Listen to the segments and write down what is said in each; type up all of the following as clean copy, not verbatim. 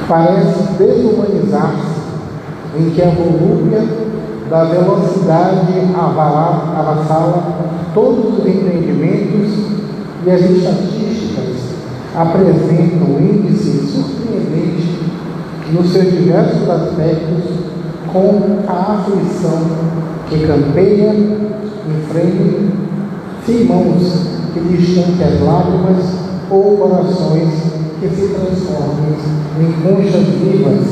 parece desumanizar-se, em que a volúpia da velocidade avassala todos os entendimentos e as estatísticas apresentam um índice surpreendente nos seus diversos aspectos, com a aflição que campeia em frente, sem mãos que distanque as lágrimas ou corações que se transformem em conchas vivas.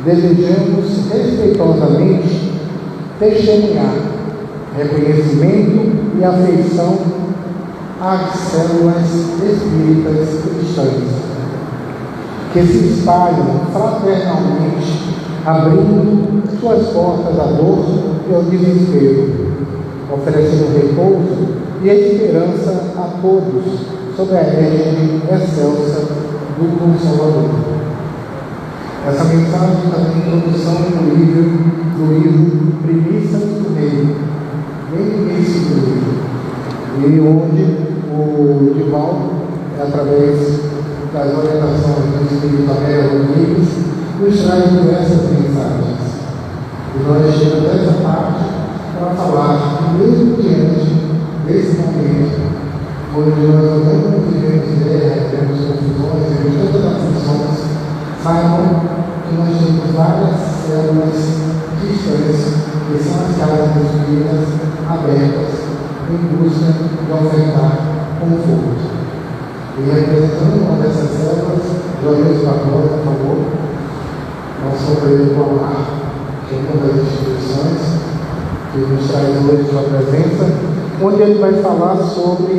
Desejamos respeitosamente testemunhar reconhecimento e afeição às células espíritas cristãs, que se espalham fraternalmente, abrindo suas portas à dor e ao desespero, oferecendo repouso e esperança a todos sob a égide excelsa do Consolador. Essa mensagem está na introdução do livro Primícias do Reino, bem no início do livro, e onde o Divaldo, através das orientações do Espírito Abel Rodrigues, nos traz diversas mensagens. E nós chegamos a essa parte para falar que, mesmo diante desse momento, onde nós não vivemos guerra, temos confusões, temos todas as funções, saibam que nós temos várias células cristãs, que são as casas espíritas abertas em busca de ofertar conforto. E representando uma dessas células, Joilson Barbosa, por favor, nosso companheiro Pomar, que é uma das instituições que nos traz hoje sua presença, onde ele vai falar sobre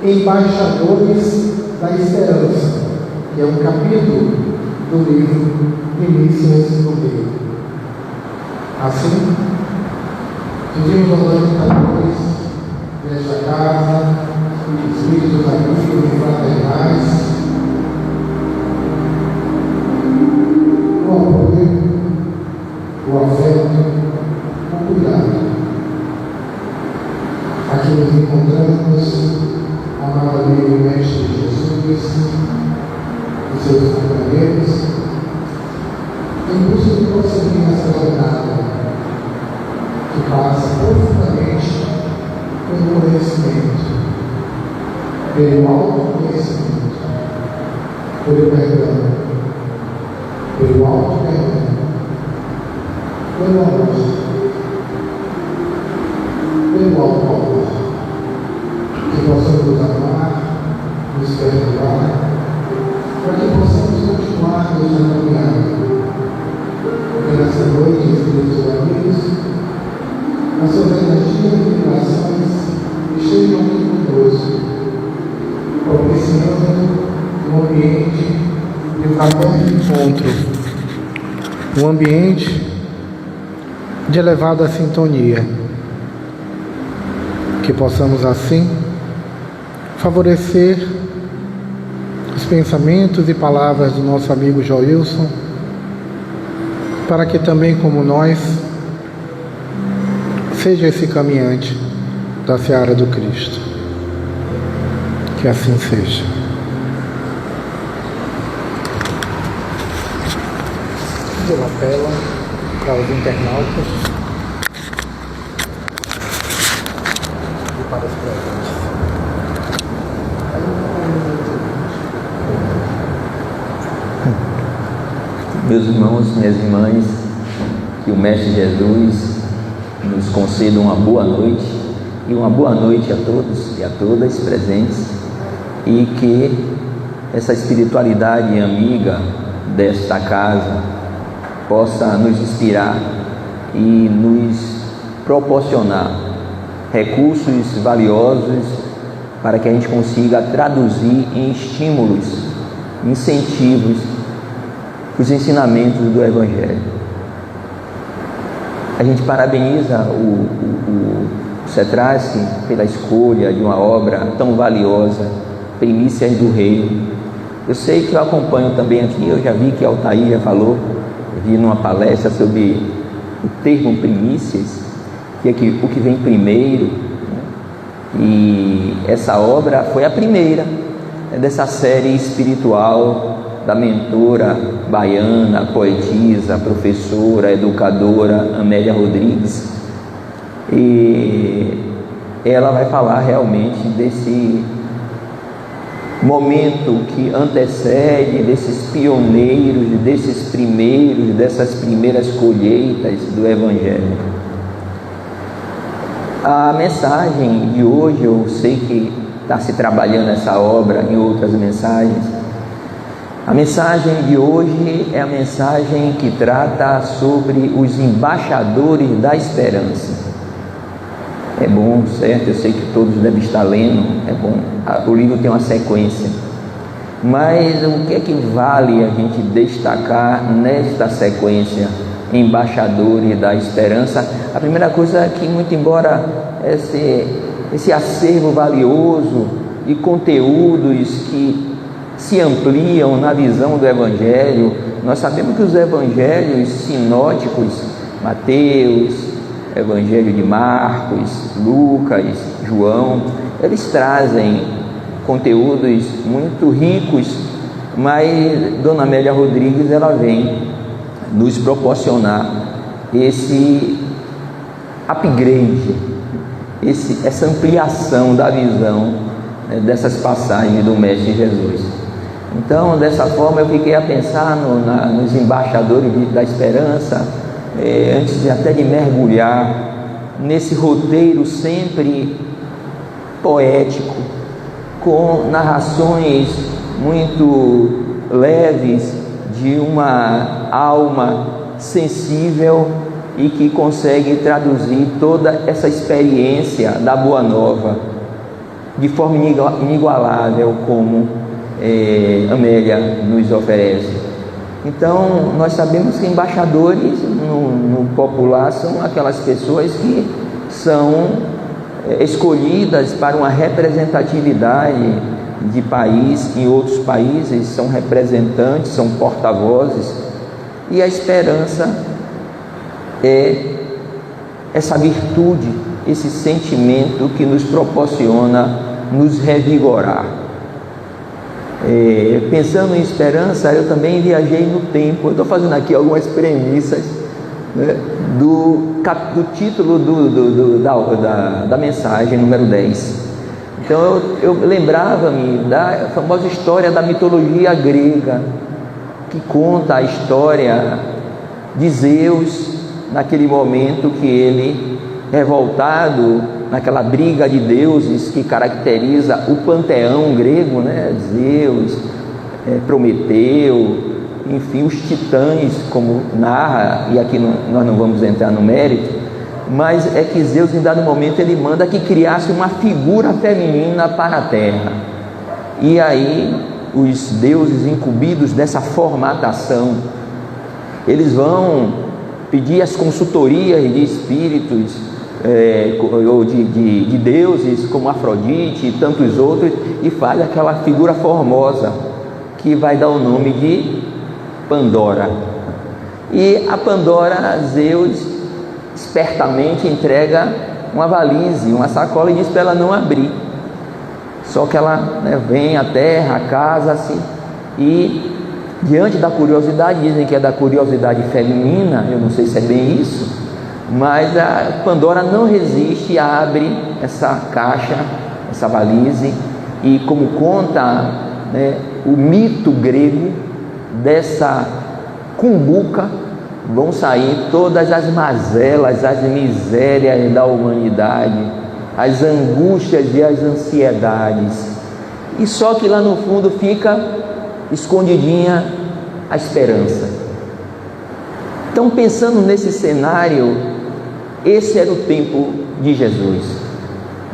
embaixadores da esperança, que é um capítulo do livro Primícias do Reino. Assim, pedimos aos orientadores desta casa, espíritos amigos e fraternais, o apoio, o afeto, o cuidado. Aqui nos encontramos a amado amigo e mestre Jesus, os seus companheiros, em busca de prosseguir essa jornada que passa profundamente pelo conhecimento, pelo autoconhecimento, pelo perdão, pelo auto-perdão, pelo amor, pelo auto-amor, que possamos nos amar, nos perdoar, para que possamos continuar nossa caminhada. Porque nessa noite, espíritos amigos, as suas energias e vibrações estejam aqui conosco, propiciando um ambiente de fraterno encontro, um ambiente de elevada sintonia, que possamos assim favorecer os pensamentos e palavras do nosso amigo Joilson, para que também, como nós, seja esse caminhante da seara do Cristo. Que assim seja. Eu apelo para os internautas e para os presentes. Meus irmãos, minhas irmãs, que o Mestre Jesus nos conceda uma boa noite, e uma boa noite a todos e a todas presentes, e que essa espiritualidade amiga desta casa possa nos inspirar e nos proporcionar recursos valiosos para que a gente consiga traduzir em estímulos, incentivos, os ensinamentos do Evangelho. A gente parabeniza o Cetrasque pela escolha de uma obra tão valiosa, Primícias do Reino. Eu sei que eu acompanho também aqui, eu já vi que Altair já falou, eu vi numa palestra sobre o termo primícias, que é o que vem primeiro, né? E essa obra foi a primeira dessa série espiritual da mentora baiana, poetisa, professora, educadora Amélia Rodrigues, e ela vai falar realmente desse momento que antecede, desses pioneiros, desses primeiros, dessas primeiras colheitas do Evangelho. A mensagem de hoje, eu sei que está se trabalhando essa obra em outras mensagens. A mensagem de hoje é a mensagem que trata sobre os embaixadores da esperança. É bom, certo? Eu sei que todos devem estar lendo, é bom. O livro tem uma sequência. Mas o que é que vale a gente destacar nesta sequência? Embaixadores da esperança. A primeira coisa é que, muito embora esse acervo valioso de conteúdos que se ampliam na visão do Evangelho, nós sabemos que os evangelhos sinóticos, Mateus, Evangelho de Marcos, Lucas, João, eles trazem conteúdos muito ricos, mas Dona Amélia Rodrigues, ela vem nos proporcionar esse upgrade, essa ampliação da visão, né, dessas passagens do Mestre Jesus. Então, dessa forma, eu fiquei a pensar nos embaixadores da esperança, antes até de mergulhar nesse roteiro sempre poético, com narrações muito leves de uma alma sensível e que consegue traduzir toda essa experiência da Boa Nova de forma inigualável, como Amélia nos oferece. Então, nós sabemos que embaixadores no popular são aquelas pessoas que são escolhidas para uma representatividade de país em outros países, são representantes, são porta-vozes, e a esperança é essa virtude, esse sentimento que nos proporciona nos revigorar. Pensando em esperança, eu também viajei no tempo. Eu estou fazendo aqui algumas premissas, né, do título da mensagem número 10. Então eu lembrava-me da famosa história da mitologia grega, que conta a história de Zeus naquele momento que ele, revoltado naquela briga de deuses que caracteriza o panteão grego, né? Zeus, Prometeu, enfim, os titãs, como narra, e aqui nós não vamos entrar no mérito, mas é que Zeus, em dado momento, ele manda que criasse uma figura feminina para a terra. E aí os deuses, incumbidos dessa formatação, eles vão pedir as consultorias de espíritos, ou de deuses como Afrodite e tantos outros, e faz aquela figura formosa que vai dar o nome de Pandora. E a Pandora, Zeus espertamente entrega uma valise, uma sacola, e diz para ela não abrir. Só que ela, né, vem à terra, casa-se, e diante da curiosidade, dizem que é da curiosidade feminina, eu não sei se é bem isso, mas a Pandora não resiste, abre essa caixa, essa valise, e como conta, né, o mito grego, dessa cumbuca vão sair todas as mazelas, as misérias da humanidade, as angústias e as ansiedades, e só que lá no fundo fica escondidinha a esperança. Então, pensando nesse cenário, esse era o tempo de Jesus,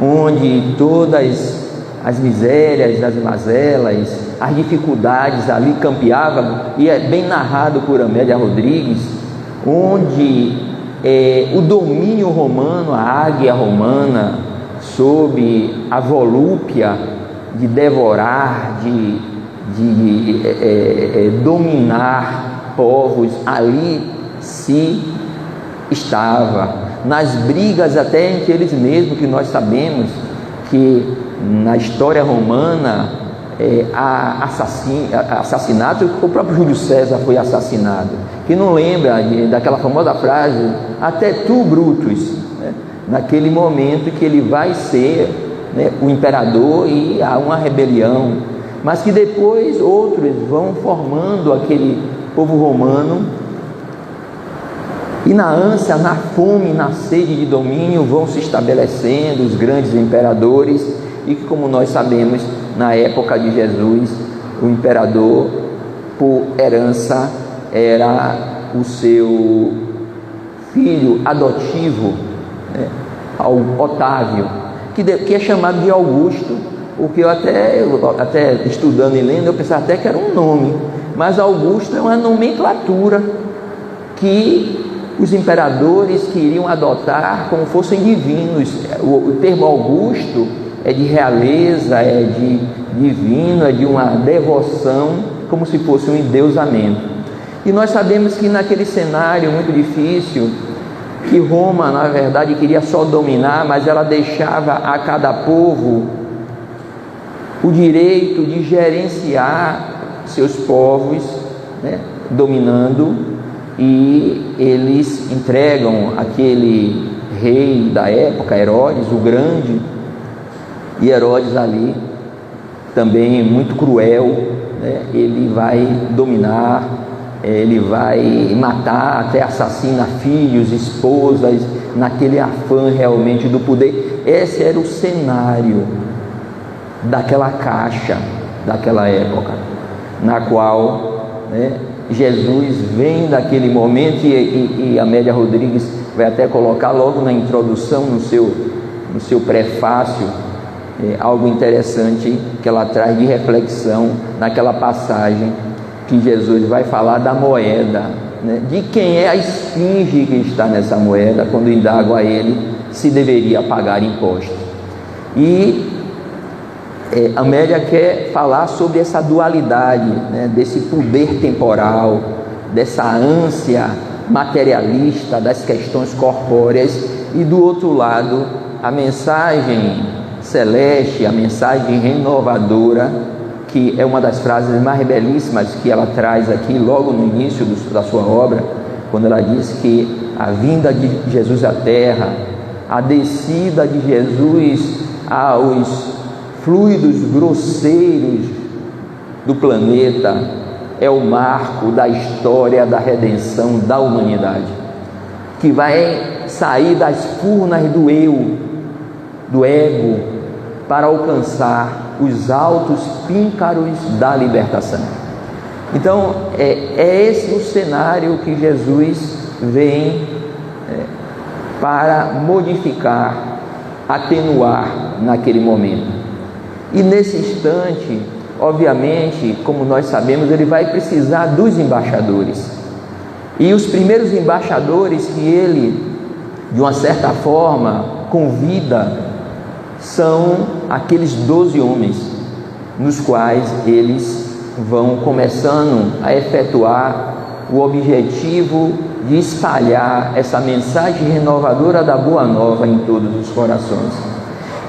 onde todas as misérias, as mazelas, as dificuldades ali campeavam, e é bem narrado por Amélia Rodrigues, onde o domínio romano, a águia romana, sob a volúpia de devorar, de dominar povos, ali se estava, nas brigas até entre eles mesmos, que nós sabemos que na história romana assassinato, o próprio Júlio César foi assassinado. Quem não lembra daquela famosa frase, até tu, Brutus, né? Naquele momento que ele vai ser, né, o imperador, e há uma rebelião, mas que depois outros vão formando aquele povo romano, e na ânsia, na fome, na sede de domínio vão se estabelecendo os grandes imperadores, e que, como nós sabemos, na época de Jesus, o imperador, por herança, era o seu filho adotivo, né, Otávio, que é chamado de Augusto, o que eu até estudando e lendo, eu pensava até que era um nome, mas Augusto é uma nomenclatura que os imperadores queriam adotar como fossem divinos. O termo Augusto é de realeza, é de divino, é de uma devoção, como se fosse um endeusamento. E nós sabemos que naquele cenário muito difícil, que Roma, na verdade, queria só dominar, mas ela deixava a cada povo o direito de gerenciar seus povos, né, dominando, e eles entregam aquele rei da época, Herodes o Grande, e Herodes ali, também muito cruel, né, ele vai dominar, ele vai matar, até assassina filhos, esposas, naquele afã realmente do poder. Esse era o cenário daquela caixa, daquela época, na qual, né, Jesus vem daquele momento, e Amélia Rodrigues vai até colocar logo na introdução, no seu prefácio, algo interessante que ela traz de reflexão naquela passagem que Jesus vai falar da moeda, né, de quem é a esfinge que está nessa moeda, quando indagam a ele se deveria pagar imposto. E Amélia quer falar sobre essa dualidade, né, desse poder temporal, dessa ânsia materialista das questões corpóreas, e do outro lado a mensagem celeste, a mensagem renovadora, que é uma das frases mais belíssimas que ela traz aqui logo no início da sua obra, quando ela diz que a vinda de Jesus à terra, a descida de Jesus aos fluidos grosseiros do planeta, é o marco da história da redenção da humanidade, que vai sair das furnas do eu, do ego, para alcançar os altos píncaros da libertação. Então é esse o cenário que Jesus vem para modificar, atenuar naquele momento. E nesse instante, obviamente, como nós sabemos, ele vai precisar dos embaixadores. E os primeiros embaixadores que ele, de uma certa forma, convida, são aqueles 12 homens, nos quais eles vão começando a efetuar o objetivo de espalhar essa mensagem renovadora da Boa Nova em todos os corações.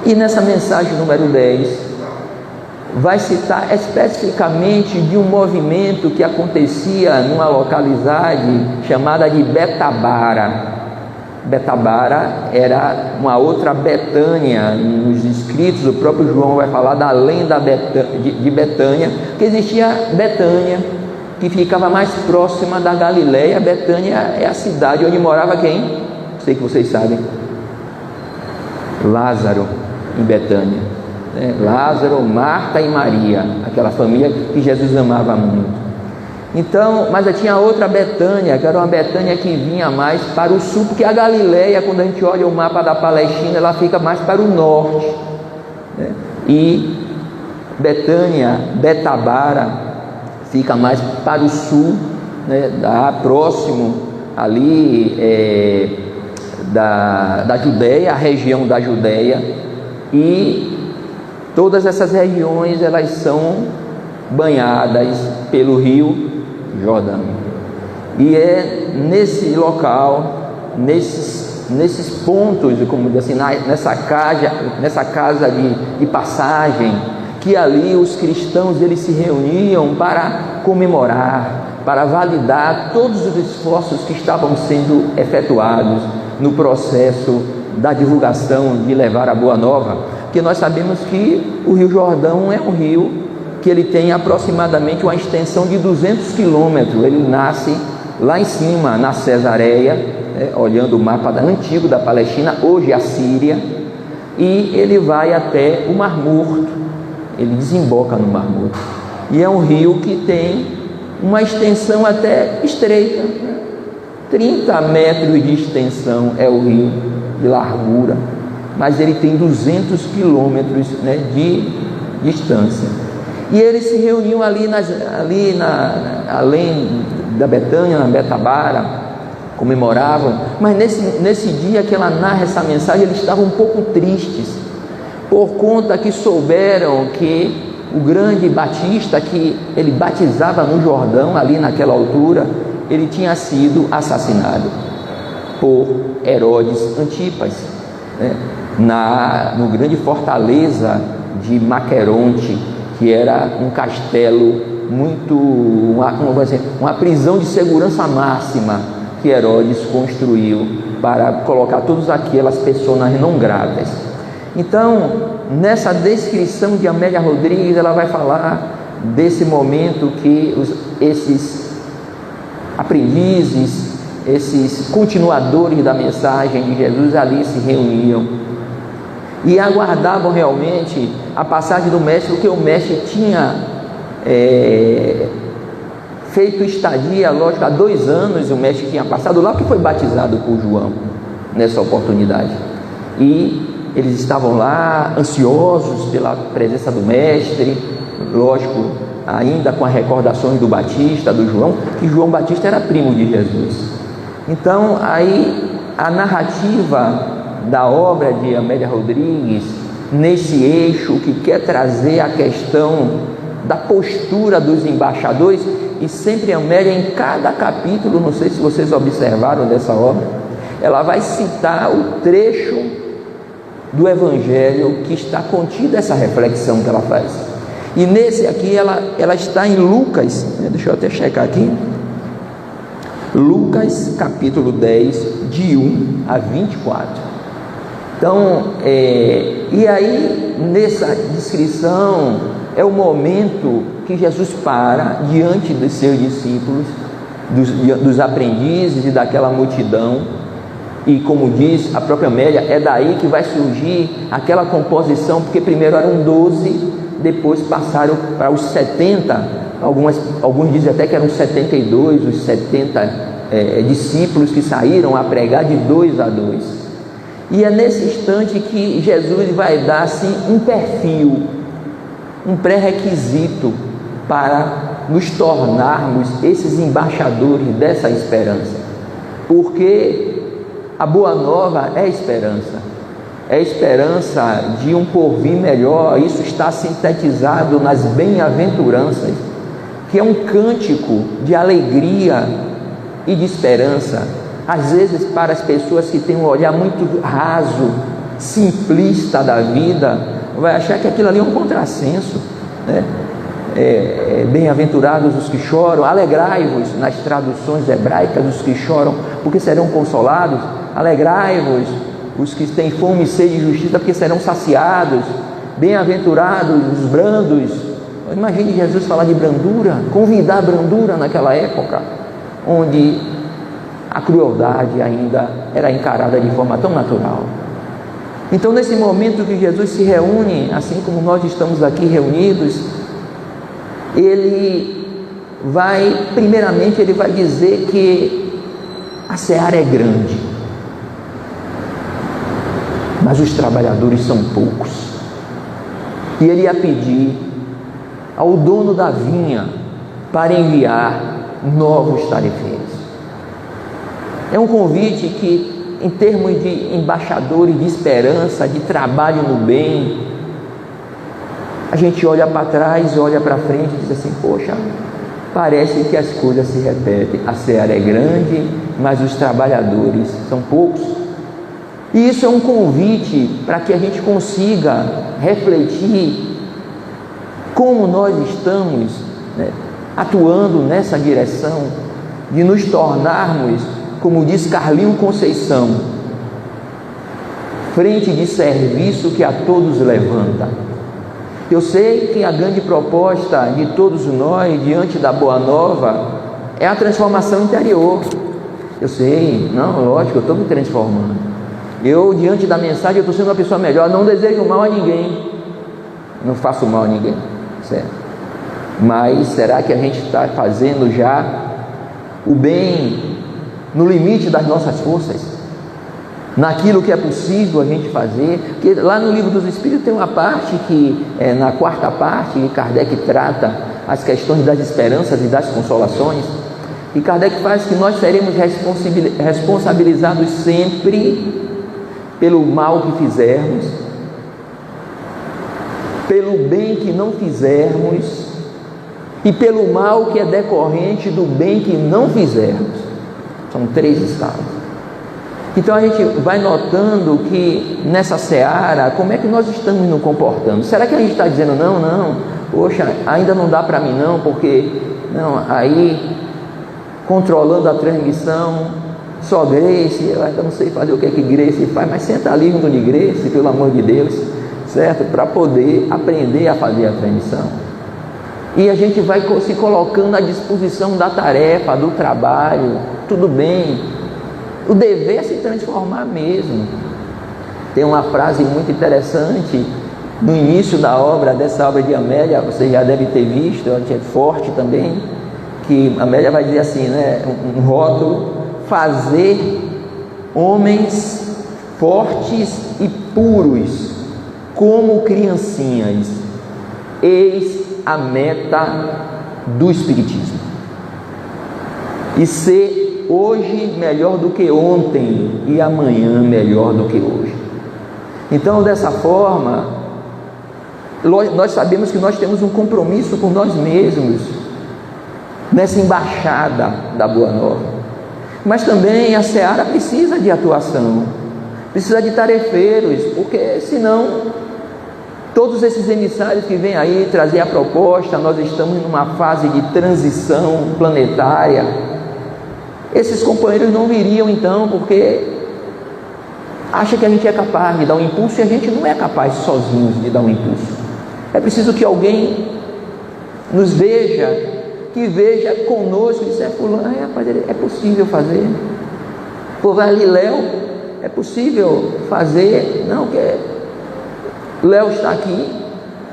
E nessa mensagem número 10, vai citar especificamente de um movimento que acontecia numa localidade chamada de Betabara. Betabara era uma outra Betânia. Nos escritos, o próprio João vai falar da lenda de Betânia, que existia Betânia, que ficava mais próxima da Galileia. Betânia é a cidade onde morava quem? Sei que vocês sabem. Lázaro, em Betânia. Lázaro, Marta e Maria, aquela família que Jesus amava muito. Então, mas tinha outra Betânia, que era uma Betânia que vinha mais para o sul, porque a Galileia, quando a gente olha o mapa da Palestina, ela fica mais para o norte, né? E Betânia, Betabara, fica mais para o sul, né? Próximo ali da Judéia, a região da Judéia, e todas essas regiões elas são banhadas pelo rio Jordão. E é nesse local, nesses pontos, como diz assim, nessa casa de passagem, que ali os cristãos eles se reuniam para comemorar, para validar todos os esforços que estavam sendo efetuados no processo da divulgação de levar a Boa Nova, porque nós sabemos que o Rio Jordão é um rio que ele tem aproximadamente uma extensão de 200 quilômetros, ele nasce lá em cima, na Cesareia, olhando o mapa antigo da Palestina, hoje a Síria, e ele vai até o Mar Morto, ele desemboca no Mar Morto, e é um rio que tem uma extensão até estreita, 30 metros de extensão é o rio de largura, mas ele tem 200 quilômetros de distância, e eles se reuniam além da Betânia, na Betabara, comemoravam, mas nesse dia que ela narra essa mensagem, eles estavam um pouco tristes, por conta que souberam que o grande Batista, que ele batizava no Jordão, ali naquela altura, ele tinha sido assassinado por Herodes Antipas, no grande fortaleza de Maqueronte, que era um castelo uma prisão de segurança máxima que Herodes construiu para colocar todas aquelas pessoas não gratas. Então, nessa descrição de Amélia Rodrigues, ela vai falar desse momento que esses aprendizes, esses continuadores da mensagem de Jesus ali se reuniam e aguardavam realmente a passagem do mestre, porque o mestre tinha feito estadia, lógico, há 2 anos o mestre tinha passado lá, que foi batizado por João nessa oportunidade, e eles estavam lá ansiosos pela presença do mestre, lógico, ainda com as recordações do Batista, do João, que João Batista era primo de Jesus. Então aí a narrativa da obra de Amélia Rodrigues, nesse eixo que quer trazer a questão da postura dos embaixadores, e sempre Amélia, em cada capítulo, não sei se vocês observaram dessa obra, ela vai citar o trecho do Evangelho que está contida essa reflexão que ela faz. E nesse aqui ela está em Lucas, deixa eu até checar aqui, Lucas capítulo 10, de 1 a 24. Então, e aí nessa descrição é o momento que Jesus para diante dos seus discípulos, dos aprendizes e daquela multidão, e como diz a própria Amélia, é daí que vai surgir aquela composição, porque primeiro eram 12, depois passaram para os 70, alguns dizem até que eram 72, os 70 discípulos que saíram a pregar de 2 a 2, e é nesse instante que Jesus vai dar assim um perfil, um pré-requisito para nos tornarmos esses embaixadores dessa esperança, porque a Boa Nova é esperança de um porvir melhor. Isso está sintetizado nas bem-aventuranças, que é um cântico de alegria e de esperança. Às vezes, para as pessoas que têm um olhar muito raso, simplista da vida, vai achar que aquilo ali é um contrassenso, bem-aventurados os que choram, alegrai-vos, nas traduções hebraicas, os que choram, porque serão consolados. Alegrai-vos os que têm fome e sede de justiça, porque serão saciados. Bem-aventurados os brandos. Imagine Jesus falar de brandura, convidar a brandura naquela época, onde a crueldade ainda era encarada de forma tão natural. Então, nesse momento que Jesus se reúne, assim como nós estamos aqui reunidos, ele vai dizer que a seara é grande, mas os trabalhadores são poucos, e ele ia pedir ao dono da vinha para enviar novos tarefeiros. É um convite que, em termos de embaixadores de esperança, de trabalho no bem, a gente olha para trás, olha para frente e diz assim: poxa, parece que as coisas se repetem, a seara é grande, mas os trabalhadores são poucos. E isso é um convite para que a gente consiga refletir como nós estamos, né, atuando nessa direção de nos tornarmos, como diz Carlinho Conceição, frente de serviço que a todos levanta. Eu sei que a grande proposta de todos nós, diante da Boa Nova, é a transformação interior. Eu sei, não, lógico, eu estou me transformando. Eu, diante da mensagem, eu estou sendo uma pessoa melhor, não desejo mal a ninguém, não faço mal a ninguém, certo? Mas será que a gente está fazendo já o bem no limite das nossas forças? Naquilo que é possível a gente fazer? Porque lá no Livro dos Espíritos tem uma parte que, na quarta parte, Kardec trata as questões das esperanças e das consolações, e Kardec faz que nós seremos responsabilizados sempre pelo mal que fizermos, pelo bem que não fizermos e pelo mal que é decorrente do bem que não fizermos. São 3 estados. Então a gente vai notando que nessa seara, como é que nós estamos nos comportando? Será que a gente está dizendo, não, poxa, ainda não dá para mim não, porque, não, aí, controlando a transmissão, só Grace, eu ainda não sei fazer o que Grace faz, mas senta ali junto de Grace, pelo amor de Deus, certo? Para poder aprender a fazer a transmissão. E a gente vai se colocando à disposição da tarefa, do trabalho, tudo bem. O dever é se transformar mesmo. Tem uma frase muito interessante no início da obra, dessa obra de Amélia, você já deve ter visto, é forte também, que Amélia vai dizer assim, né, um rótulo: fazer homens fortes e puros como criancinhas, eis a meta do Espiritismo. E ser hoje melhor do que ontem e amanhã melhor do que hoje. Então, dessa forma, nós sabemos que nós temos um compromisso com nós mesmos nessa embaixada da Boa Nova. Mas também a seara precisa de atuação, precisa de tarefeiros, porque senão todos esses emissários que vêm aí trazer a proposta, nós estamos numa fase de transição planetária. Esses companheiros não viriam então, porque acha que a gente é capaz de dar um impulso, e a gente não é capaz sozinhos de dar um impulso. É preciso que alguém nos veja, que veja conosco e disser, fulano, rapaz, é possível fazer. Pô, vai ali, Léo, é possível fazer. Não, que Léo está aqui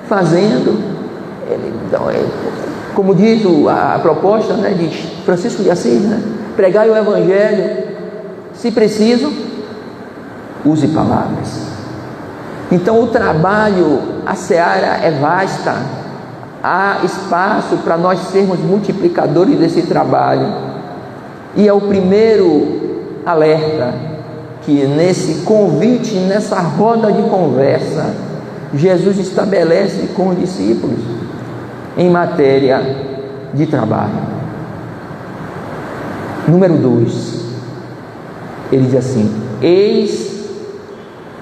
fazendo. Então, como diz a proposta, né, de Francisco de Assis, né? Pregai o Evangelho, se preciso, use palavras. Então o trabalho, a seara é vasta, há espaço para nós sermos multiplicadores desse trabalho. E é o primeiro alerta que nesse convite, nessa roda de conversa, Jesus estabelece com os discípulos em matéria de trabalho. Número 2, ele diz assim: eis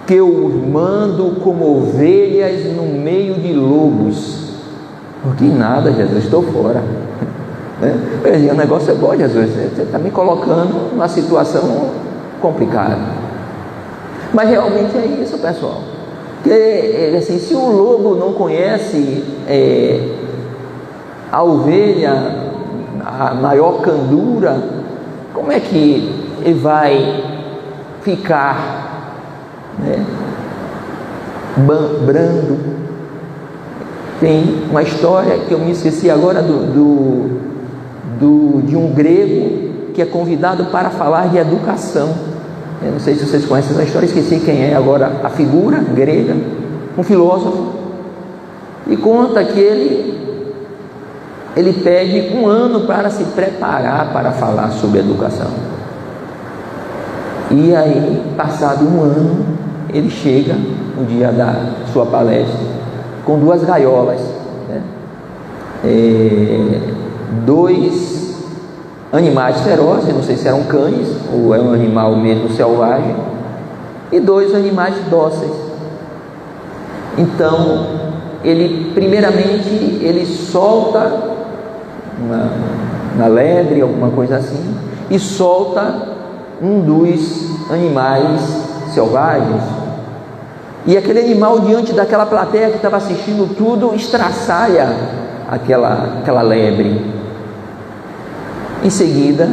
que eu os mando como ovelhas no meio de lobos. Porque nada, Jesus, estou fora. O negócio é bom, Jesus, você está me colocando numa situação complicada. Mas realmente é isso, pessoal. Porque assim, se o lobo não conhece a ovelha, a maior candura, como é que ele vai ficar, né, brando? Tem uma história que eu me esqueci agora de um grego que é convidado para falar de educação. Eu não sei se vocês conhecem essa história, esqueci quem é agora a figura grega, um filósofo, e conta que ele pede 1 ano para se preparar para falar sobre educação. E aí, passado 1 ano, ele chega no dia da sua palestra com 2 gaiolas, né? 2 animais ferozes, não sei se eram cães ou é um animal mesmo selvagem, e 2 animais dóceis. Então ele primeiramente ele solta uma lebre, alguma coisa assim, e solta um dos animais selvagens. E aquele animal, diante daquela plateia que estava assistindo tudo, estraçalha aquela lebre. Em seguida,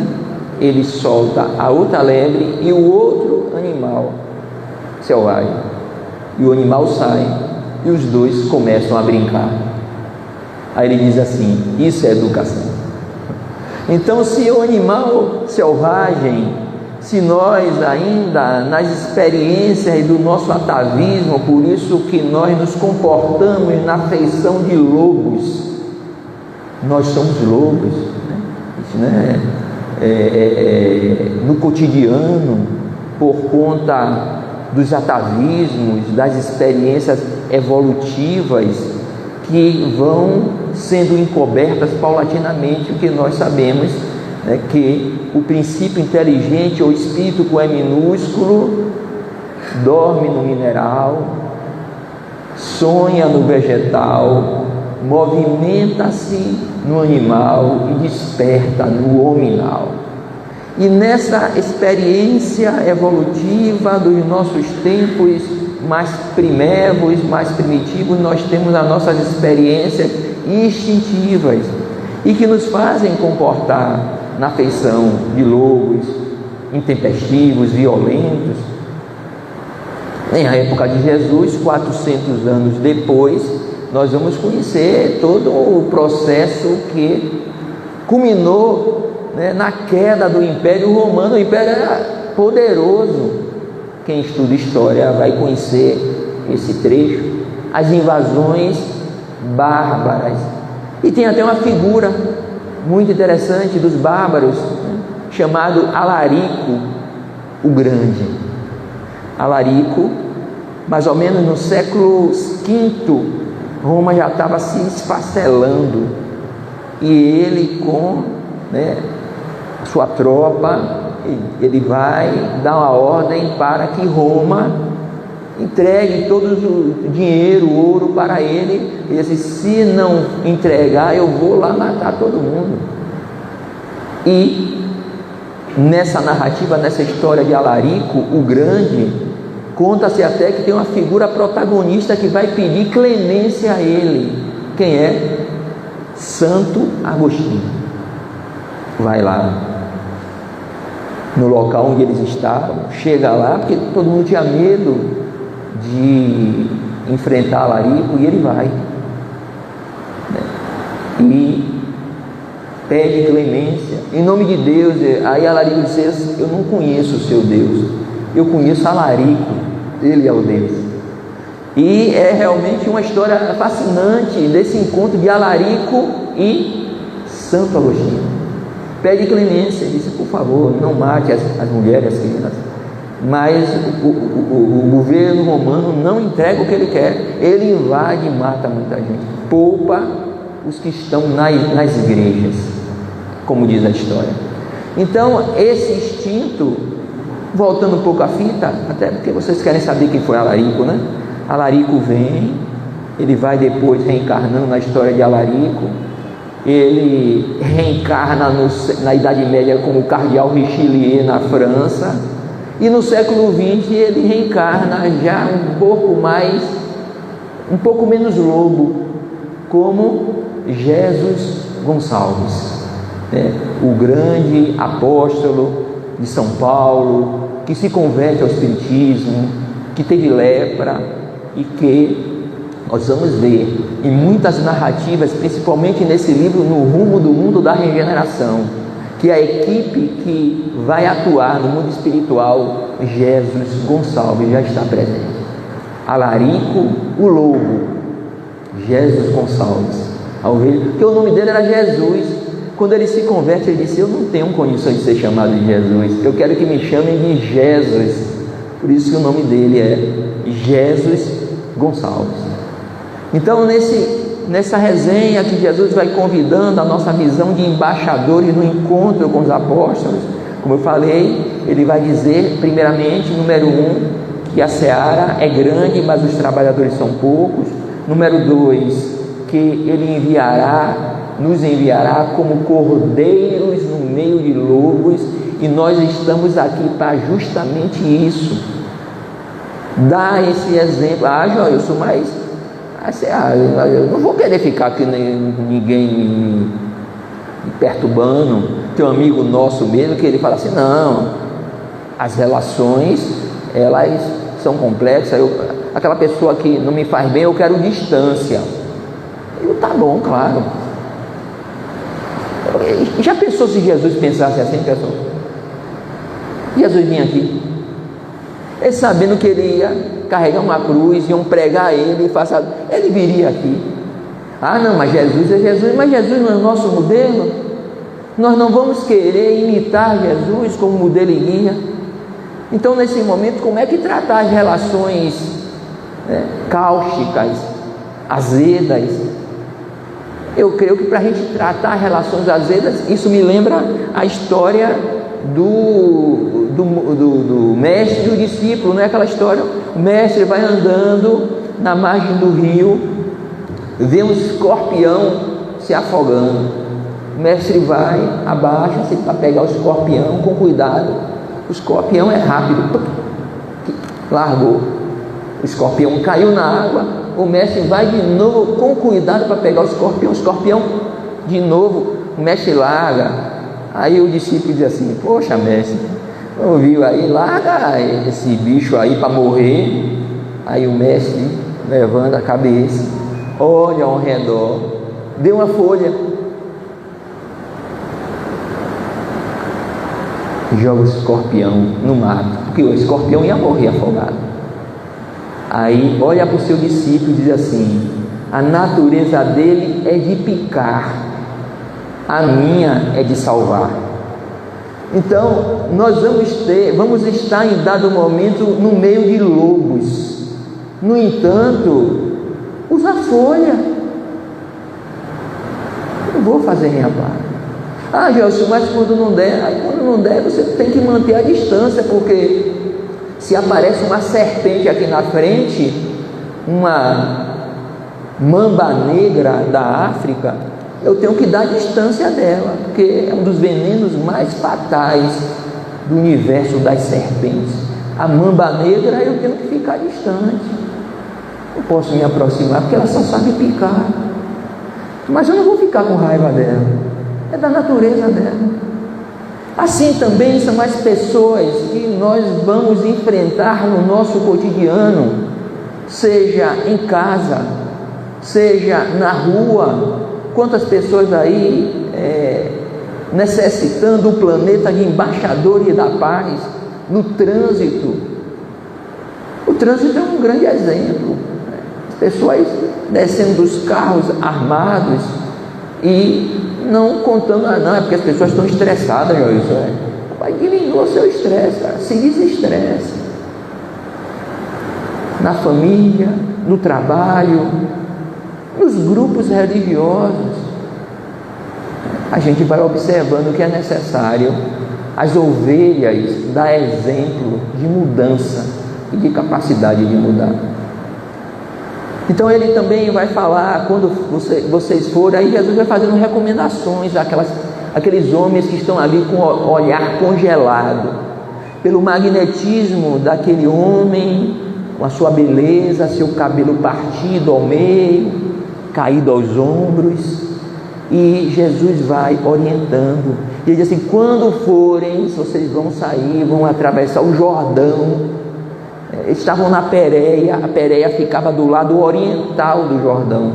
ele solta a outra lebre e o outro animal selvagem. E o animal sai e os dois começam a brincar. Aí ele diz assim: isso é educação. Então, se o animal selvagem, se nós ainda nas experiências do nosso atavismo, por isso que nós nos comportamos na feição de lobos, nós somos lobos, né? Isso, né? No cotidiano, por conta dos atavismos, das experiências evolutivas que vão sendo encobertas paulatinamente, o que nós sabemos é que o princípio inteligente ou espírito com E minúsculo dorme no mineral, sonha no vegetal, movimenta-se no animal e desperta no hominal. E nessa experiência evolutiva dos nossos tempos mais primevos, mais primitivos, nós temos as nossas experiências instintivas e que nos fazem comportar na feição de lobos, intempestivos, violentos. Na época de Jesus, 400 anos depois, nós vamos conhecer todo o processo que culminou, né, na queda do Império Romano. O Império era poderoso. Quem estuda história vai conhecer esse trecho, as invasões bárbaras. E tem até uma figura muito interessante dos bárbaros, né, chamado Alarico o Grande. Alarico, mais ou menos no século V, Roma já estava se esfacelando, e ele com, né, sua tropa, ele vai dar uma ordem para que Roma entregue todo o dinheiro, o ouro para ele. Ele disse: se não entregar, eu vou lá matar todo mundo. E nessa narrativa, nessa história de Alarico o Grande, conta-se até que tem uma figura protagonista que vai pedir clemência a ele. Quem é? Santo Agostinho. Vai lá no local onde eles estavam, chega lá, porque todo mundo tinha medo de enfrentar Alarico, e ele vai, né? E pede clemência em nome de Deus. Aí Alarico diz: eu não conheço o seu Deus, eu conheço Alarico, ele é o Deus. E é realmente uma história fascinante desse encontro de Alarico e Santo Agostinho. Pede clemência, disse: por favor, não mate as mulheres, as crianças. Mas o governo romano não entrega o que ele quer. Ele invade e mata muita gente. Poupa os que estão nas igrejas, como diz a história. Então, esse instinto, voltando um pouco à fita, até porque vocês querem saber quem foi Alarico, né? Alarico vem, ele vai depois reencarnando na história de Alarico. Ele reencarna na Idade Média como o cardeal Richelieu na França, e no século XX ele reencarna já um pouco menos lobo, como Jesus Gonçalves, né? O grande apóstolo de São Paulo, que se converte ao Espiritismo, que teve lepra, e que nós vamos ver em muitas narrativas, principalmente nesse livro No Rumo do Mundo da Regeneração, que a equipe que vai atuar no mundo espiritual, Jesus Gonçalves, já está presente. Alarico o Lobo, Jesus Gonçalves, porque o nome dele era Jesus. Quando ele se converte, ele disse: eu não tenho condições de ser chamado de Jesus, eu quero que me chamem de Jesus. Por isso que o nome dele é Jesus Gonçalves. Então, nessa resenha que Jesus vai convidando a nossa visão de embaixadores no encontro com os apóstolos, como eu falei, ele vai dizer, primeiramente, número 1, que a seara é grande, mas os trabalhadores são poucos. Número 2, que Ele nos enviará como cordeiros no meio de lobos, e nós estamos aqui para justamente isso. Dá esse exemplo. Joilson, mas eu não vou querer ficar aqui ninguém me perturbando. Tem um amigo nosso mesmo que ele fala assim: não, as relações elas são complexas, aquela pessoa que não me faz bem, eu quero distância. Tá bom, claro. Já pensou se Jesus pensasse assim, pessoal? Jesus vinha aqui, ele sabendo que ele ia carregar uma cruz, iam pregar ele, ele viria aqui. Não, mas Jesus é Jesus, mas Jesus não é o nosso modelo. Nós não vamos querer imitar Jesus como modelo e guia. Então, nesse momento, como é que tratar as relações cáusticas, azedas? Eu creio que para a gente tratar relações azedas, isso me lembra a história do mestre e o discípulo, não é aquela história? O mestre vai andando na margem do rio, vê um escorpião se afogando. O mestre vai, abaixa-se para pegar o escorpião com cuidado. O escorpião é rápido, largou. O escorpião caiu na água. O mestre vai de novo com cuidado para pegar o escorpião de novo, o mestre larga. Aí o discípulo diz assim: poxa, mestre, ouviu aí, larga esse bicho aí para morrer. Aí o mestre levanta a cabeça, olha ao redor, vê uma folha, joga o escorpião no mato, porque o escorpião ia morrer afogado. Aí olha para o seu discípulo e diz assim: a natureza dele é de picar, a minha é de salvar. Então nós vamos estar em dado momento no meio de lobos. No entanto, usa folha. Eu vou fazer minha parte. Gelson, mas quando não der, você tem que manter a distância, porque se aparece uma serpente aqui na frente, uma mamba negra da África, eu tenho que dar distância dela, porque é um dos venenos mais fatais do universo das serpentes. A mamba negra, eu tenho que ficar distante. Não posso me aproximar, porque ela só sabe picar. Mas eu não vou ficar com raiva dela, é da natureza dela. Assim também são as pessoas que nós vamos enfrentar no nosso cotidiano, seja em casa, seja na rua. Quantas pessoas aí necessitando o planeta de embaixadores da paz, no trânsito. O trânsito é um grande exemplo. As pessoas descendo dos carros armados e não contando, não, é porque as pessoas estão estressadas, Joilson. Vai diminuir o seu estresse, cara. Se desestresse. Na família, no trabalho, nos grupos religiosos. A gente vai observando que é necessário as ovelhas dar exemplo de mudança e de capacidade de mudar. Então ele também vai falar, quando vocês forem, aí Jesus vai fazendo recomendações àqueles homens que estão ali com o olhar congelado pelo magnetismo daquele homem, com a sua beleza, seu cabelo partido ao meio, caído aos ombros. E Jesus vai orientando, e ele diz assim: quando forem, se vocês vão sair, vão atravessar o Jordão. Eles estavam na Pérea, a Pérea ficava do lado oriental do Jordão,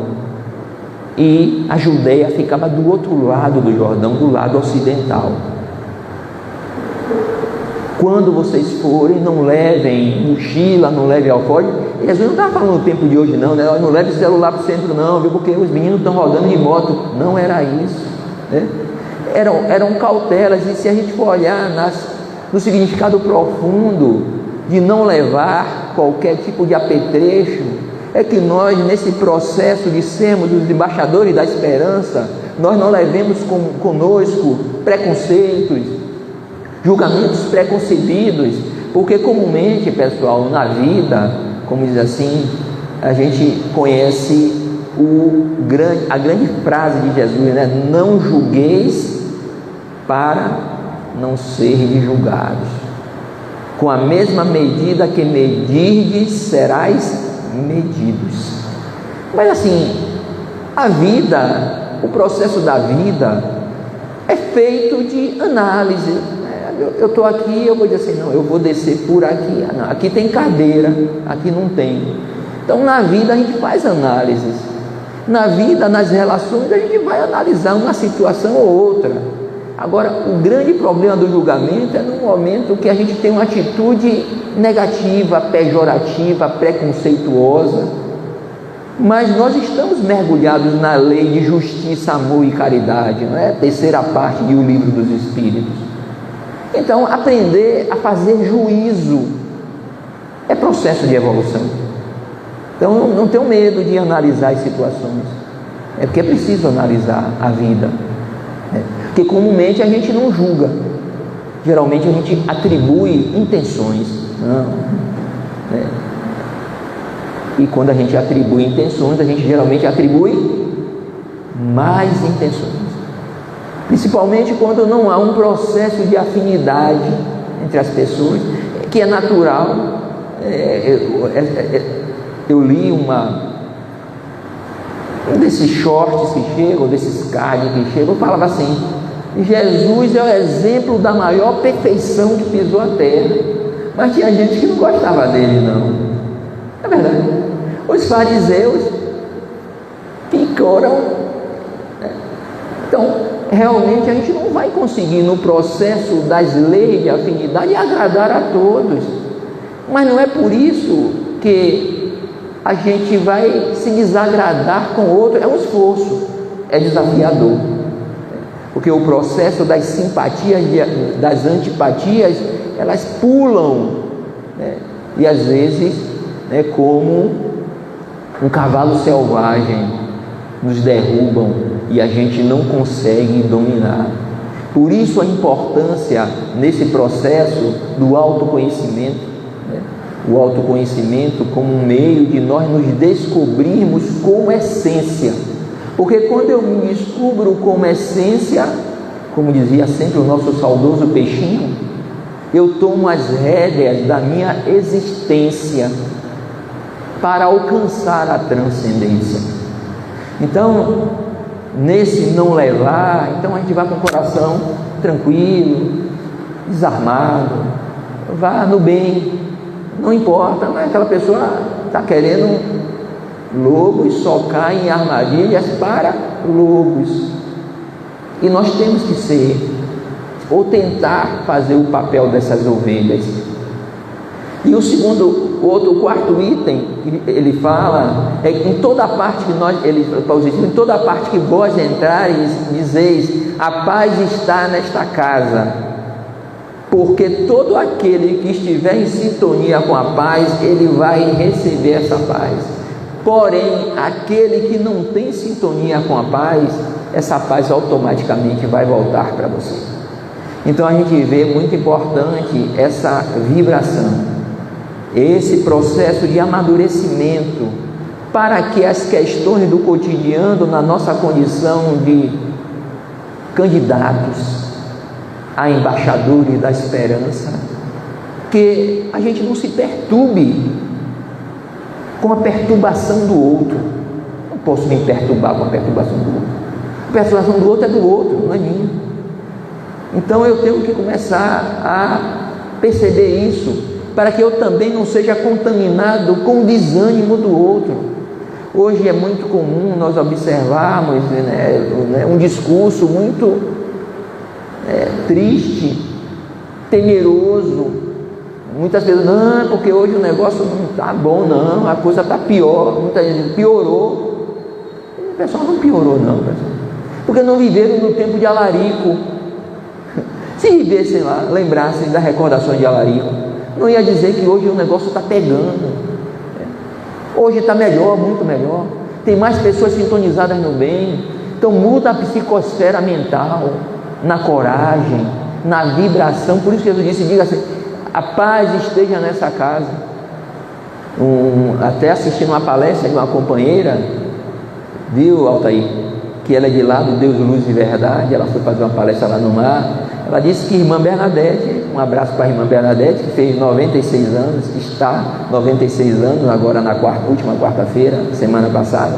e a Judeia ficava do outro lado do Jordão, do lado ocidental. Quando vocês forem, não levem mochila, não levem alforje. Jesus não estava falando no tempo de hoje não, né? Não leve celular para o centro não, viu? Porque os meninos estão rodando de moto. Não era isso, né? Eram cautelas. E se a gente for olhar no significado profundo de não levar qualquer tipo de apetrecho, é que nós, nesse processo de sermos os embaixadores da esperança, nós não levemos conosco preconceitos, julgamentos preconcebidos, porque comumente, pessoal, na vida, como diz assim, a gente conhece a grande frase de Jesus, né? Não julgueis para não serem julgados. Com a mesma medida que medirdes, serás medidos. Mas assim, a vida, o processo da vida é feito de análise. Eu estou aqui, eu vou dizer assim, não, eu vou descer por aqui. Não, aqui tem cadeira, aqui não tem. Então na vida a gente faz análises. Na vida, nas relações, a gente vai analisar uma situação ou outra. Agora, o grande problema do julgamento é no momento que a gente tem uma atitude negativa, pejorativa, preconceituosa. Mas nós estamos mergulhados na lei de justiça, amor e caridade, não é? Terceira parte do Livro dos Espíritos. Então, aprender a fazer juízo é processo de evolução. Então, não tenho medo de analisar as situações. É porque é preciso analisar a vida. Porque comumente a gente não julga. Geralmente a gente atribui intenções. Não. E quando a gente atribui intenções, a gente geralmente atribui mais intenções. Principalmente quando não há um processo de afinidade entre as pessoas, que é natural. Eu li um desses shorts que chegam, desses cards que chegam, falava assim: Jesus é o exemplo da maior perfeição que pisou a terra. Mas tinha gente que não gostava dele, não. É verdade. Os fariseus ficaram. Então, realmente a gente não vai conseguir no processo das leis de afinidade agradar a todos. Mas não é por isso que a gente vai se desagradar com o outro. É um esforço, é desafiador, porque o processo das simpatias, das antipatias, elas pulam, né? E às vezes, né, como um cavalo selvagem, nos derrubam e a gente não consegue dominar. Por isso a importância nesse processo do autoconhecimento, né? O autoconhecimento como um meio de nós nos descobrirmos como essência. Porque quando eu me descubro como essência, como dizia sempre o nosso saudoso Peixinho, eu tomo as rédeas da minha existência para alcançar a transcendência. Então, nesse não levar, então a gente vai com o coração tranquilo, desarmado, vá no bem, não importa, mas aquela pessoa está querendo lobos, só cai em armadilhas para lobos. E nós temos que ser, ou tentar fazer o papel dessas ovelhas. E o quarto item, ele fala, é que em toda parte que em toda parte que vós entrareis, dizeis: a paz está nesta casa, porque todo aquele que estiver em sintonia com a paz, ele vai receber essa paz. Porém, aquele que não tem sintonia com a paz, essa paz automaticamente vai voltar para você. Então a gente vê muito importante essa vibração, esse processo de amadurecimento, para que as questões do cotidiano, na nossa condição de candidatos a embaixadores da esperança, que a gente não se perturbe com a perturbação do outro. Não posso me perturbar com a perturbação do outro. A perturbação do outro é do outro, não é minha. Então eu tenho que começar a perceber isso, para que eu também não seja contaminado com o desânimo do outro. Hoje é muito comum nós observarmos, né, um discurso muito triste, temeroso. Muitas vezes, não, porque hoje o negócio não está bom, não, a coisa está pior. Muita gente piorou. O pessoal não piorou, não, pessoal, porque não viveram no tempo de Alarico. Se vivessem lá, lembrassem das recordações de Alarico, não ia dizer que hoje o negócio está pegando. Hoje está melhor, muito melhor. Tem mais pessoas sintonizadas no bem. Então muda a psicosfera mental, na coragem, na vibração. Por isso que Jesus disse: diga assim: a paz esteja nessa casa. até assistindo uma palestra de uma companheira, viu, Altair, que ela é de lá do Deus, Luz e Verdade. Ela foi fazer uma palestra lá no mar. Ela disse que irmã Bernadette, um abraço para a irmã Bernadette, que fez 96 anos, está 96 anos agora na última quarta-feira, semana passada.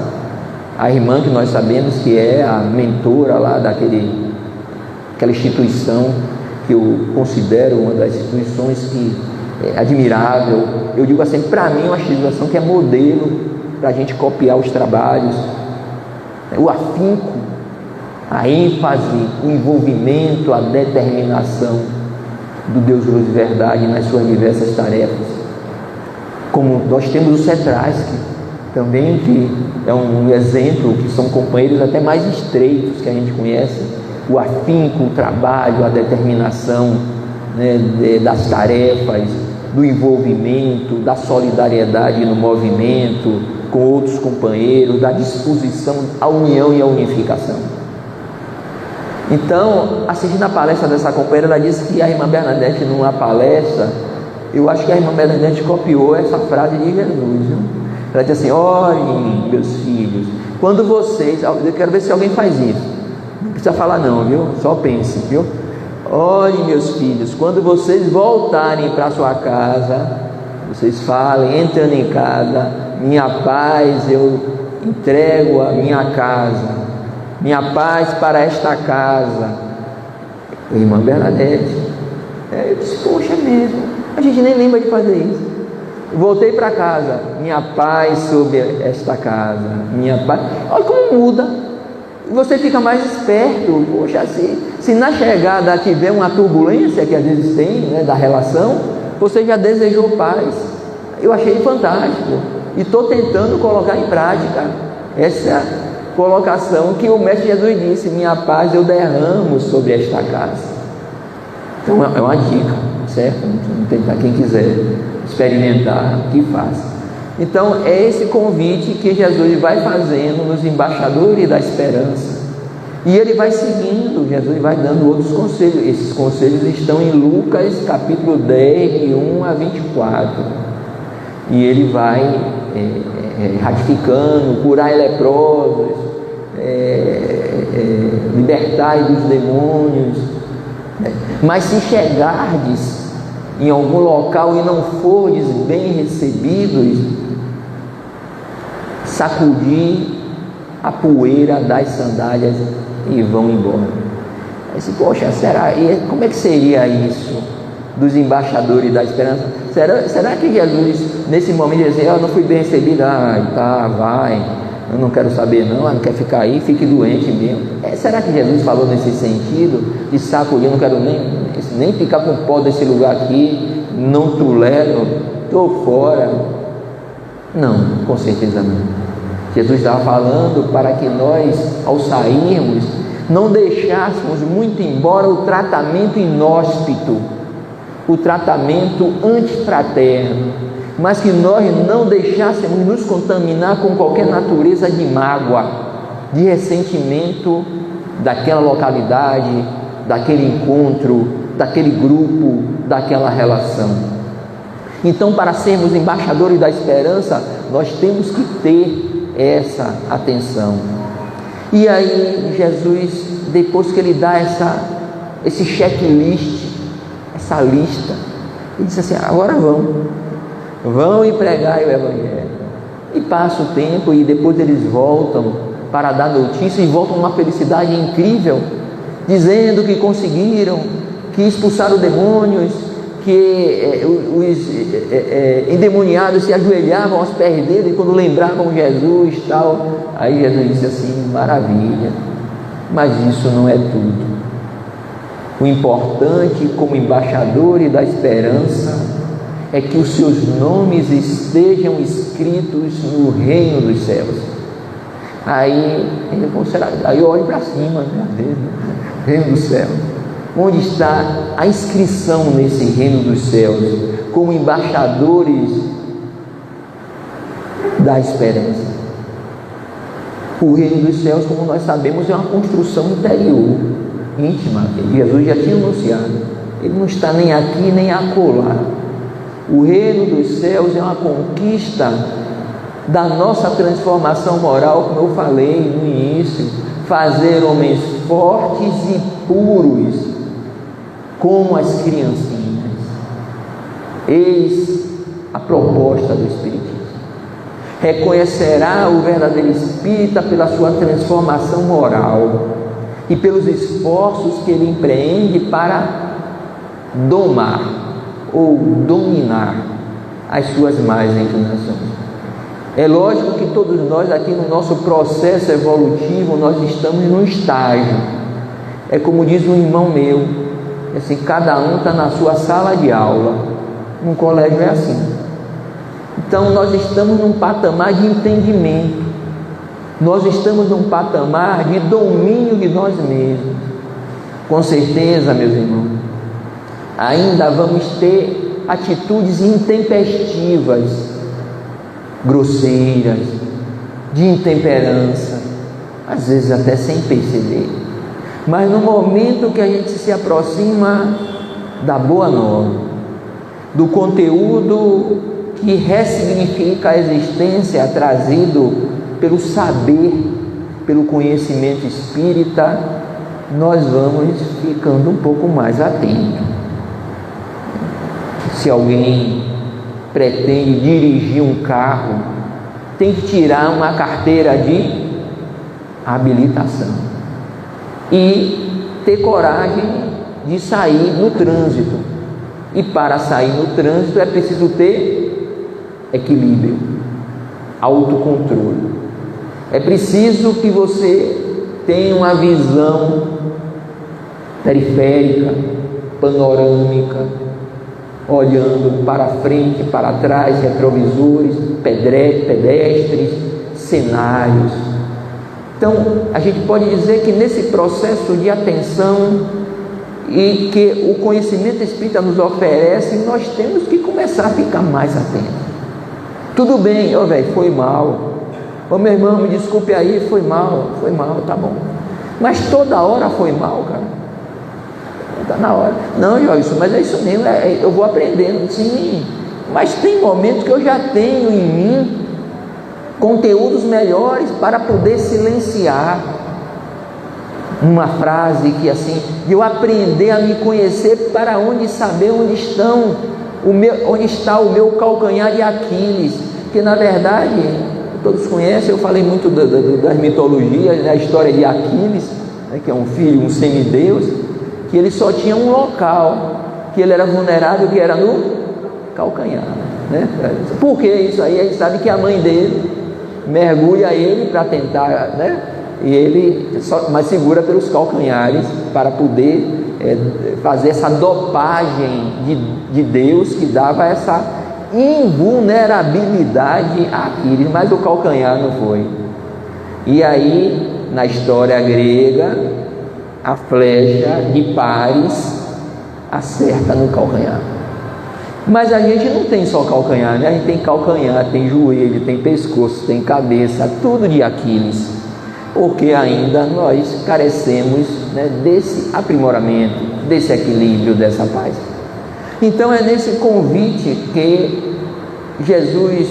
A irmã que nós sabemos que é a mentora lá daquela instituição que eu considero uma das instituições que é admirável. Eu digo assim, para mim é uma instituição que é modelo para a gente copiar os trabalhos, o afinco, a ênfase, o envolvimento, a determinação do Deus Luz e Verdade nas suas diversas tarefas. Como nós temos o CETRASC também, que é um exemplo, que são companheiros até mais estreitos que a gente conhece, o afinco, o trabalho, a determinação, né, das tarefas, do envolvimento, da solidariedade no movimento com outros companheiros, da disposição à união e à unificação. Então, assistindo a palestra dessa companheira, ela disse que a irmã Bernadette, numa palestra, eu acho que a irmã Bernadette copiou essa frase de Jesus, viu? Ela disse assim: olhem, meus filhos, quando vocês, eu quero ver se alguém faz isso, não precisa falar não, viu? Só pense, viu? Olhem, meus filhos, quando vocês voltarem para sua casa, vocês falem, entrando em casa: minha paz eu entrego a minha casa, minha paz para esta casa. Irmã Bernadette, eu disse: poxa, é mesmo, a gente nem lembra de fazer isso. Voltei para casa: minha paz sobre esta casa, minha paz. Olha como muda. Você fica mais esperto. Poxa, se na chegada tiver uma turbulência, que às vezes tem, né, da relação, você já desejou paz. Eu achei fantástico e estou tentando colocar em prática essa colocação que o Mestre Jesus disse: minha paz eu derramo sobre esta casa. Então é uma dica, certo? Tentar, quem quiser experimentar, que faça. Então é esse convite que Jesus vai fazendo nos embaixadores da esperança, e ele vai seguindo, Jesus vai dando outros conselhos. Esses conselhos estão em Lucas capítulo 10, de 1 a 24, e ele vai ratificando: curai leprosos, libertai dos demônios, né? Mas se chegardes em algum local e não fordes bem recebidos, sacudi a poeira das sandálias e vão embora. Aí disse: poxa, será? E como é que seria isso dos embaixadores da esperança? Será que Jesus, nesse momento, ia dizer: eu não fui bem recebido, tá, vai, eu não quero saber não quer ficar aí, fique doente mesmo? Será que Jesus falou nesse sentido, de sacudir, eu não quero nem ficar com pó desse lugar aqui, não tolero, estou fora? Não, com certeza não. Jesus estava falando para que nós, ao sairmos, não deixássemos muito embora o tratamento inóspito, o tratamento antifraterno, mas que nós não deixássemos nos contaminar com qualquer natureza de mágoa, de ressentimento daquela localidade, daquele encontro, daquele grupo, daquela relação. Então, para sermos embaixadores da esperança, nós temos que ter essa atenção. E aí Jesus, depois que ele dá esse checklist, essa lista, ele diz assim: agora vão e pregai o Evangelho. E passa o tempo e depois eles voltam para dar notícia, e voltam uma felicidade incrível, dizendo que conseguiram, que expulsaram demônios, que os endemoniados se ajoelhavam aos pés dele quando lembravam Jesus e tal. Aí Jesus disse assim: maravilha, mas isso não é tudo. O importante, como embaixadores da esperança, é que os seus nomes estejam escritos no reino dos céus. Aí eu olho para cima, né? Reino dos céus. Onde está a inscrição nesse reino dos céus, como embaixadores da esperança? O reino dos céus, como nós sabemos, é uma construção interior, íntima. Jesus já tinha anunciado: ele não está nem aqui nem acolá. O reino dos céus é uma conquista da nossa transformação moral, como eu falei no início, fazer homens fortes e puros, como as criancinhas. Eis a proposta do Espiritismo. Reconhecerá o verdadeiro espírita pela sua transformação moral e pelos esforços que ele empreende para domar ou dominar as suas más inclinações. É lógico que todos nós aqui no nosso processo evolutivo, nós estamos num estágio. É como diz um irmão meu, assim, cada um está na sua sala de aula. Num colégio é assim. Então nós estamos num patamar de entendimento, nós estamos num patamar de domínio de nós mesmos. Com certeza, meus irmãos, ainda vamos ter atitudes intempestivas, grosseiras, de intemperança, às vezes até sem perceber. Mas no momento que a gente se aproxima da boa nova, do conteúdo que ressignifica a existência trazido pelo saber, pelo conhecimento espírita, nós vamos ficando um pouco mais atentos. Se alguém pretende dirigir um carro, tem que tirar uma carteira de habilitação e ter coragem de sair no trânsito. E para sair no trânsito é preciso ter equilíbrio, autocontrole. É preciso que você tenha uma visão periférica, panorâmica, olhando para frente, para trás, retrovisores, pedestres, cenários. Então, a gente pode dizer que nesse processo de atenção e que o conhecimento espírita nos oferece, nós temos que começar a ficar mais atentos. Tudo bem, velho, foi mal. Ô meu irmão, me desculpe aí, foi mal, tá bom. Mas toda hora foi mal, cara. Está na hora. Não, Joyce, mas é isso mesmo, eu vou aprendendo. Sim, mas tem momentos que eu já tenho em mim conteúdos melhores para poder silenciar uma frase que assim, de eu aprender a me conhecer para onde saber onde está o meu calcanhar de Aquiles, que na verdade todos conhecem. Eu falei muito das mitologias, da história de Aquiles, né, que é um filho, um semideus, que ele só tinha um local que ele era vulnerável, que era no calcanhar, né? Por que isso aí? A gente sabe que a mãe dele mergulha ele para tentar, né? E ele mas segura pelos calcanhares para poder fazer essa dopagem de Deus, que dava essa invulnerabilidade a Aquiles, mas o calcanhar não foi. E aí, na história grega, a flecha de Paris acerta no calcanhar. Mas a gente não tem só calcanhar, né? A gente tem calcanhar, tem joelho, tem pescoço, tem cabeça, tudo de Aquiles, porque ainda nós carecemos, né, desse aprimoramento, desse equilíbrio, dessa paz. Então é nesse convite que Jesus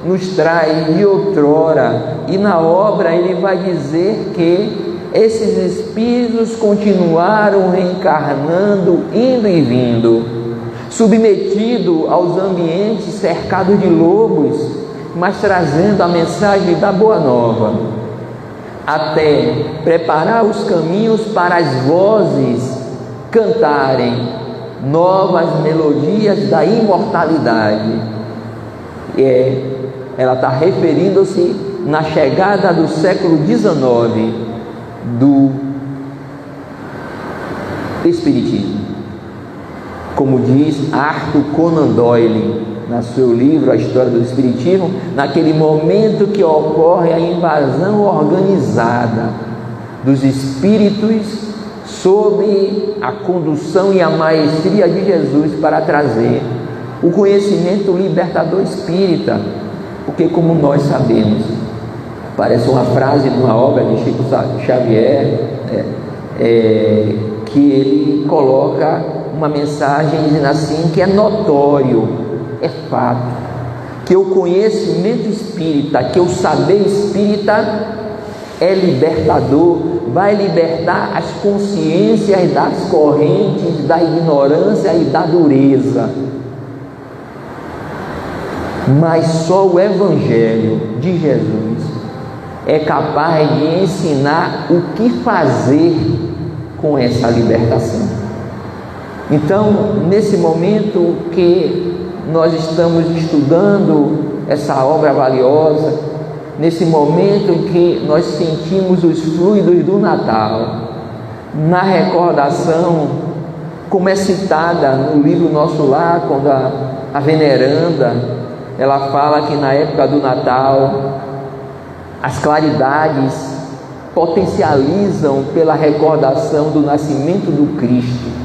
nos traz de outrora, e na obra ele vai dizer que esses espíritos continuaram reencarnando, indo e vindo, submetido aos ambientes cercados de lobos, mas trazendo a mensagem da Boa Nova, até preparar os caminhos para as vozes cantarem novas melodias da imortalidade. Ela está referindo-se na chegada do século XIX do Espiritismo, como diz Arthur Conan Doyle no seu livro A História do Espiritismo, naquele momento que ocorre a invasão organizada dos espíritos sob a condução e a maestria de Jesus para trazer o conhecimento libertador espírita, porque como nós sabemos, parece uma frase de uma obra de Chico Xavier, que ele coloca uma mensagem dizendo assim, que é notório é fato, que o conhecimento espírita, que o saber espírita é libertador, vai libertar as consciências das correntes da ignorância e da dureza. Mas só o Evangelho de Jesus é capaz de ensinar o que fazer com essa libertação. Então, nesse momento que nós estamos estudando essa obra valiosa, nesse momento em que nós sentimos os fluidos do Natal, na recordação, como é citada no livro Nosso Lar, quando a veneranda, ela fala que na época do Natal, as claridades potencializam pela recordação do nascimento do Cristo.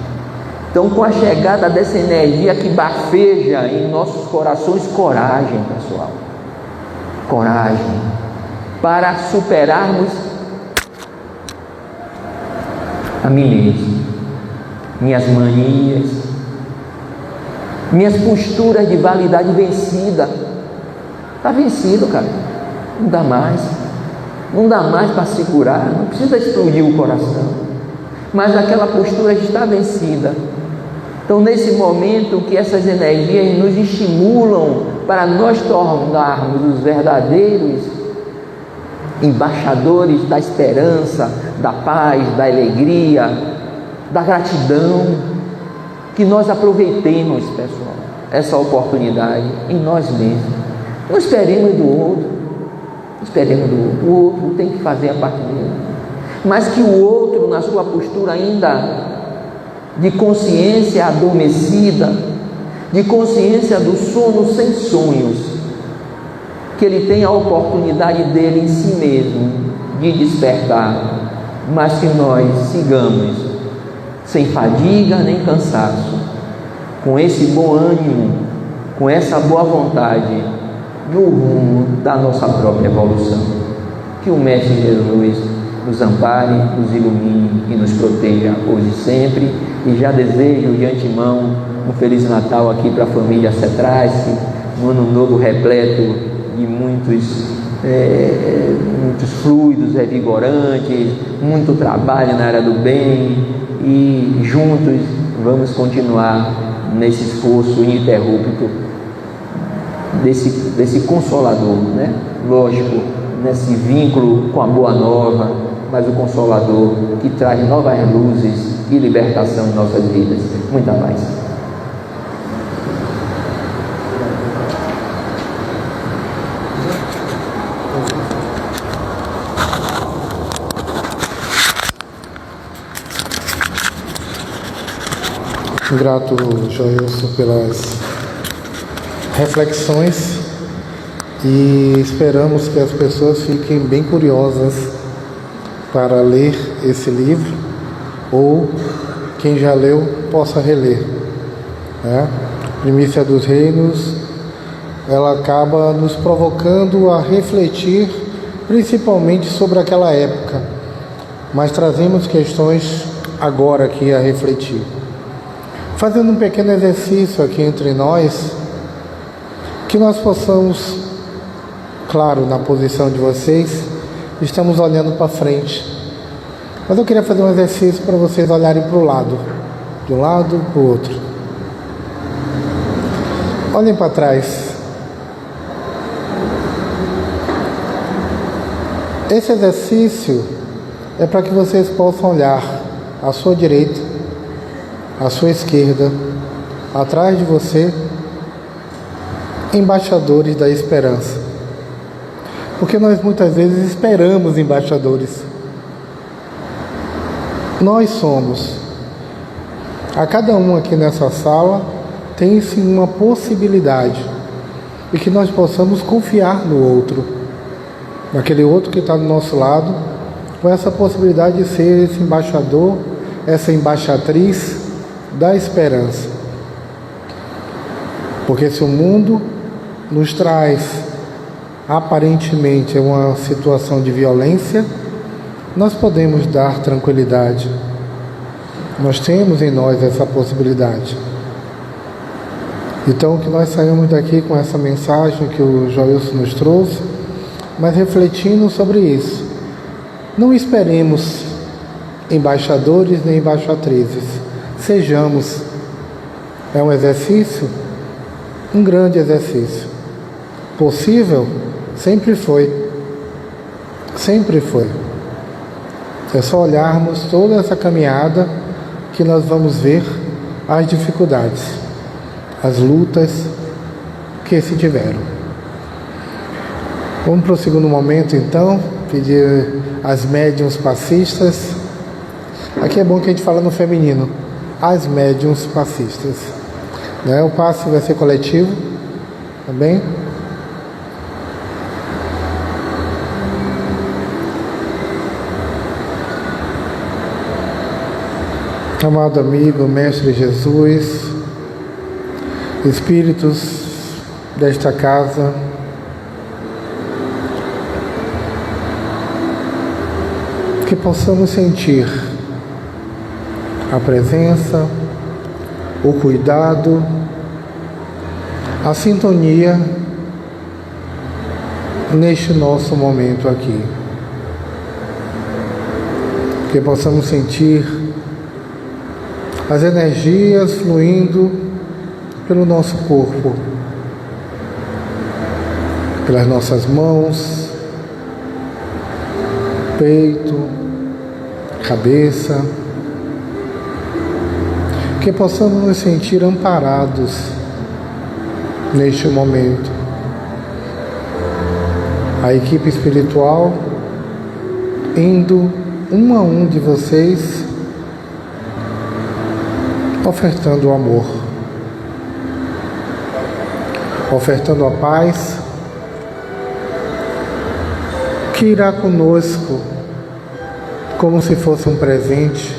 Então, com a chegada dessa energia que bafeja em nossos corações, coragem, pessoal, coragem, para superarmos a mim mesmo, minhas manias, minhas posturas de validade vencida. Está vencido, cara, não dá mais para segurar, não precisa explodir o coração, mas aquela postura está vencida. Então, nesse momento que essas energias nos estimulam para nós tornarmos os verdadeiros embaixadores da esperança, da paz, da alegria, da gratidão, que nós aproveitemos, pessoal, essa oportunidade em nós mesmos. Não esperemos do outro, o outro tem que fazer a parte dele, mas que o outro, na sua postura ainda de consciência adormecida, de consciência do sono sem sonhos, que ele tenha a oportunidade dele em si mesmo de despertar, mas que nós sigamos sem fadiga nem cansaço, com esse bom ânimo, com essa boa vontade, no rumo da nossa própria evolução. Que o Mestre Jesus nos ampare, nos ilumine e nos proteja hoje e sempre. E já desejo de antemão um Feliz Natal aqui para a família Cetrasque, um ano novo repleto de muitos fluidos revigorantes, muito trabalho na área do bem, e juntos vamos continuar nesse esforço ininterrupto desse Consolador, né? Lógico, nesse vínculo com a Boa Nova, mas o Consolador que traz novas luzes e libertação em nossas vidas. Muita paz. Grato, Joilson, pelas reflexões, e esperamos que as pessoas fiquem bem curiosas para ler esse livro, ou quem já leu possa reler, né? Primícia dos Reinos, ela acaba nos provocando a refletir principalmente sobre aquela época, mas trazemos questões agora aqui a refletir. Fazendo um pequeno exercício aqui entre nós, que nós possamos, claro, na posição de vocês, estamos olhando para frente, mas eu queria fazer um exercício para vocês olharem para o lado, de um lado para o outro. Olhem para trás. Esse exercício é para que vocês possam olhar à sua direita, à sua esquerda, atrás de você, embaixadores da esperança. Porque nós muitas vezes esperamos embaixadores. Nós somos. A cada um aqui nessa sala tem sim uma possibilidade de que nós possamos confiar no outro, naquele outro que está do nosso lado, com essa possibilidade de ser esse embaixador, essa embaixatriz da esperança. Porque se o mundo nos traz aparentemente uma situação de violência, nós podemos dar tranquilidade. Nós temos em nós essa possibilidade. Então, que nós saímos daqui com essa mensagem que o Joilson nos trouxe, mas refletindo sobre isso. Não esperemos embaixadores nem embaixatrizes. Sejamos. É um exercício, um grande exercício. Possível? Sempre foi. Sempre foi. É só olharmos toda essa caminhada que nós vamos ver as dificuldades, as lutas que se tiveram. Vamos para o segundo momento, então, pedir às médiuns passistas. Aqui é bom que a gente fala no feminino, as médiuns passistas. Né? O passe vai ser coletivo, tá bem? Amado amigo, Mestre Jesus, espíritos desta casa, que possamos sentir a presença, o cuidado, a sintonia neste nosso momento aqui. Que possamos sentir as energias fluindo pelo nosso corpo, pelas nossas mãos, peito, cabeça, que possamos nos sentir amparados neste momento. A equipe espiritual indo um a um de vocês, ofertando o amor, ofertando a paz, que irá conosco como se fosse um presente,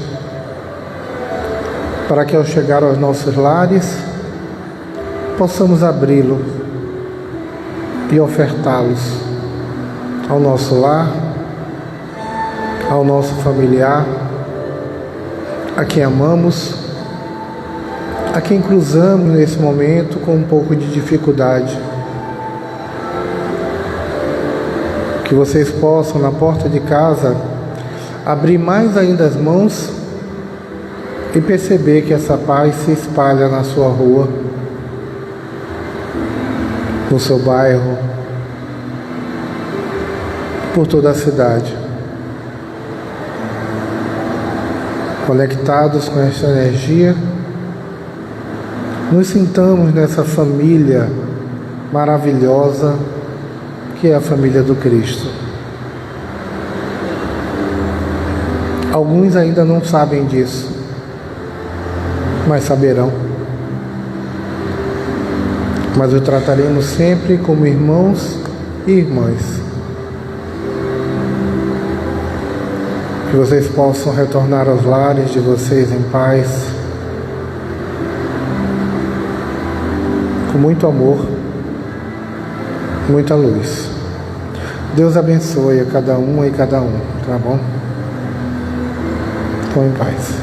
para que ao chegar aos nossos lares, possamos abri-lo e ofertá-los ao nosso lar, ao nosso familiar, a quem amamos, a quem cruzamos nesse momento com um pouco de dificuldade. Que vocês possam, na porta de casa, abrir mais ainda as mãos e perceber que essa paz se espalha na sua rua, no seu bairro, por toda a cidade. Conectados com esta energia, nos sintamos nessa família maravilhosa que é a família do Cristo. Alguns ainda não sabem disso, mas saberão. Mas o trataremos sempre como irmãos e irmãs. Que vocês possam retornar aos lares de vocês em paz, com muito amor, muita luz. Deus abençoe a cada uma e cada um, tá bom? Fiquem em paz.